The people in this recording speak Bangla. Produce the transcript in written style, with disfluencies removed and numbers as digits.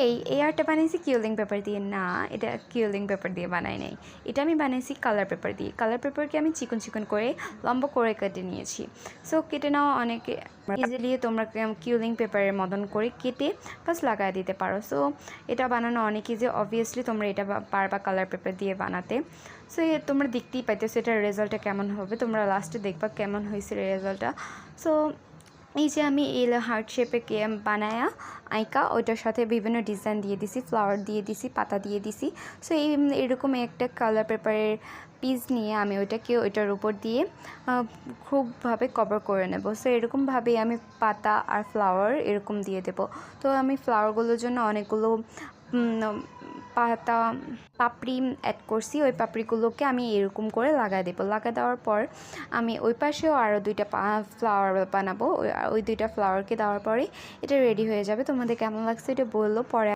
এই আর্টটা বানিয়েছি কিউলিং পেপার দিয়ে না, এটা কিউলিং পেপার দিয়ে বানাই নাই, এটা আমি বানিয়েছি কালার পেপার দিয়ে। কালার পেপারকে আমি চিকন চিকন করে লম্বা করে কেটে নিয়েছি। সো কেটে নাও অনেকে ইজিলি তোমরা কিউলিং পেপারের মতন করে কেটে ফার্স্ট লাগাই দিতে পারো। সো এটা বানানো অনেক ইজি, অবভিয়াসলি তোমরা এটা পারবা কালার পেপার দিয়ে বানাতে। সো তোমরা দেখতেই পাইতেছো এটার রেজাল্টটা কেমন হবে, তোমরা লাস্টে দেখবা কেমন হয়েছে রেজাল্টটা। সো এই যে আমি এই হার্ট শেপে বানায়া আঁকা ওইটার সাথে বিভিন্ন ডিজাইন দিয়ে দিছি, ফ্লাওয়ার দিয়ে দিছি, পাতা দিয়ে দিছি। সো এরকম একটা কালার পেপারের পিস নিয়ে আমি ওইটার উপর দিয়ে খুবভাবে কভার করে নেব। সো এরকমভাবেই আমি পাতা আর ফ্লাওয়ার এরকম দিয়ে দেব। তো আমি ফ্লাওয়ারগুলোর জন্য অনেকগুলো পাপড়ি অ্যাড করছি, ওই পাপড়িগুলোকে আমি এরকম করে লাগাই দেবো। লাগা দেওয়ার পর আমি ওই পাশেও আরও দুইটা ফ্লাওয়ার বানাবো, ওই দুইটা ফ্লাওয়ারকে দেওয়ার পরে এটা রেডি হয়ে যাবে। তোমাদের কেমন লাগছে এটা বললো পরে।